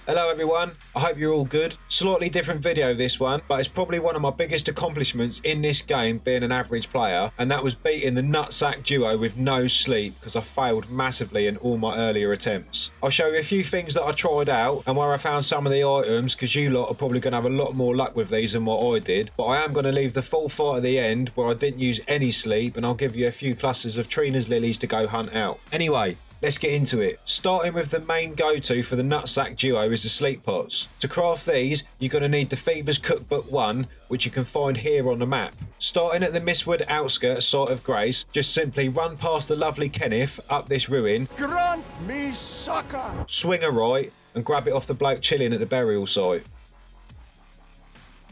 Hello everyone, I hope you're all good. Slightly different video this one, but it's probably one of my biggest accomplishments in this game being an average player, and that was beating the Nutsack duo with no sleep because I failed massively in all my earlier attempts. I'll show you a few things that I tried out and where I found some of the items, because you lot are probably going to have a lot more luck with these than what I did, but I am going to leave the full fight at the end where I didn't use any sleep, and I'll give you a few clusters of Trina's lilies to go hunt out. Anyway, let's get into it. Starting with the main go-to for the Nutsack duo is the sleep pots. To craft these, you're going to need the Thieves Cookbook 1, which you can find here on the map. Starting at the Mistwood outskirts site of Grace, just simply run past the lovely Kenneth up this ruin. Grant me succor! Swing a right and grab it off the bloke chilling at the burial site.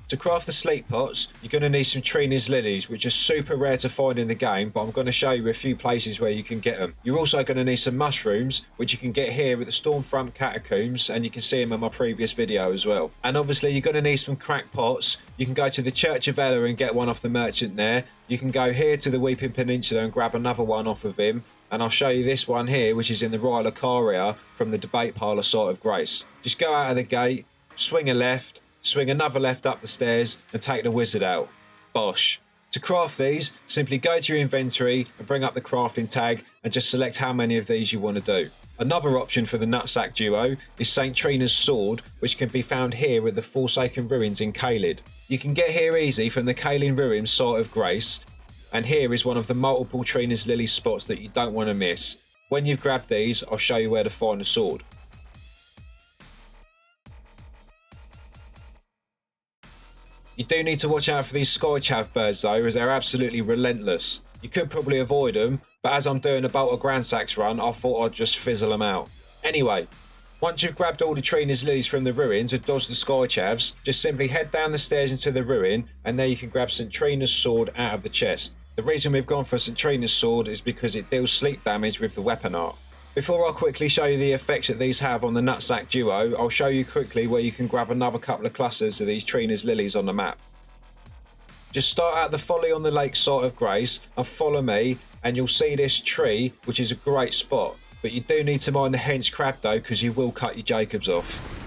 To craft the sleep pots, you're going to need some Trina's lilies, which are super rare to find in the game, but I'm going to show you a few places where you can get them. You're also going to need some mushrooms, which you can get here at the Stormfront Catacombs, and you can see them in my previous video as well. And obviously you're going to need some crack pots. You can go to the Church of Ella and get one off the merchant there. You can go here to the Weeping Peninsula and grab another one off of him. And I'll show you this one here, which is in the Ryla Caria from the Debate Parlour site of Grace. Just go out of the gate, swing a left, swing another left up the stairs and take the wizard out. Bosh. To craft these, simply go to your inventory and bring up the crafting tag and just select how many of these you want to do. Another option for the Nutsack duo is St Trina's Sword, which can be found here at the Forsaken Ruins in Caelid. You can get here easy from the Caelid Ruins site of Grace, and here is one of the multiple Trina's Lily spots that you don't want to miss. When you've grabbed these, I'll show you where to find the sword. You do need to watch out for these skychav birds though, as they're absolutely relentless. You could probably avoid them, but as I'm doing a bolt of GRANSAX run, I thought I'd just fizzle them out. Anyway, once you've grabbed all the Trina's lilies from the ruins and dodged the skychavs, just simply head down the stairs into the ruin, and there you can grab St Trina's Sword out of the chest. The reason we've gone for St Trina's Sword is because it deals sleep damage with the weapon art. Before I quickly show you the effects that these have on the Nutsack duo, I'll show you quickly where you can grab another couple of clusters of these Trina's lilies on the map. Just start at the Folly on the Lake site of Grace and follow me, and you'll see this tree, which is a great spot. But you do need to mind the hench crab though, because you will cut your Jacobs off.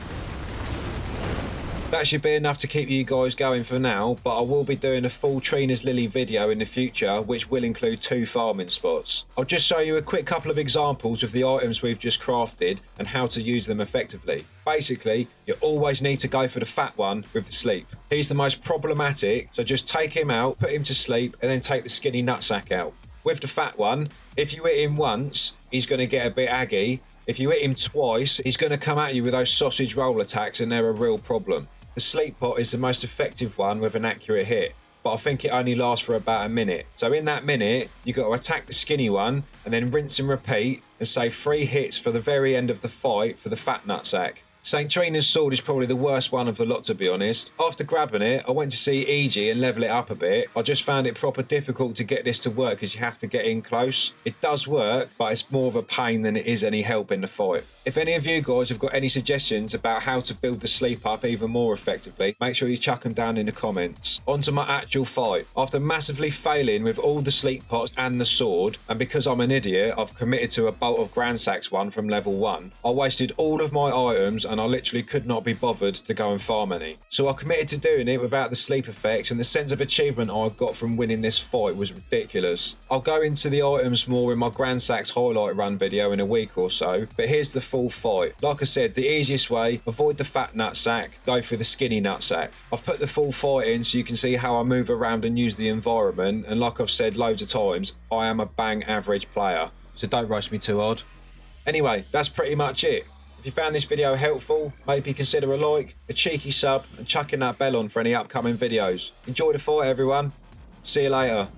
That should be enough to keep you guys going for now, but I will be doing a full Trina's Lily video in the future, which will include 2 farming spots. I'll just show you a quick couple of examples of the items we've just crafted and how to use them effectively. Basically, you always need to go for the fat one with the sleep. He's the most problematic, so just take him out, put him to sleep, and then take the skinny nutsack out. With the fat one, if you hit him once, he's going to get a bit aggy. If you hit him twice, he's going to come at you with those sausage roll attacks, and they're a real problem. The sleep pot is the most effective one with an accurate hit, but I think it only lasts for about a minute. So in that minute, you've got to attack the skinny one and then rinse and repeat and save 3 hits for the very end of the fight for the fat nutsack. St Trina's Sword is probably the worst one of the lot, to be honest. After grabbing it, I went to see EG and level it up a bit. I just found it proper difficult to get this to work because you have to get in close. It does work, but it's more of a pain than it is any help in the fight. If any of you guys have got any suggestions about how to build the sleep up even more effectively, make sure you chuck them down in the comments. On to my actual fight. After massively failing with all the sleep pots and the sword, and because I'm an idiot, I've committed to a bolt of GRANSAX one from level 1. I wasted all of my items and I literally could not be bothered to go and farm any. So I committed to doing it without the sleep effects, and the sense of achievement I got from winning this fight was ridiculous. I'll go into the items more in my GRANSAX highlight run video in a week or so, but here's the full fight. Like I said, the easiest way, avoid the fat nutsack, go for the skinny nutsack. I've put the full fight in so you can see how I move around and use the environment, and like I've said loads of times, I am a bang average player, so don't rush me too hard. Anyway, that's pretty much it. If you found this video helpful, maybe consider a like, a cheeky sub, and chucking that bell on for any upcoming videos. Enjoy the fight, everyone. See you later.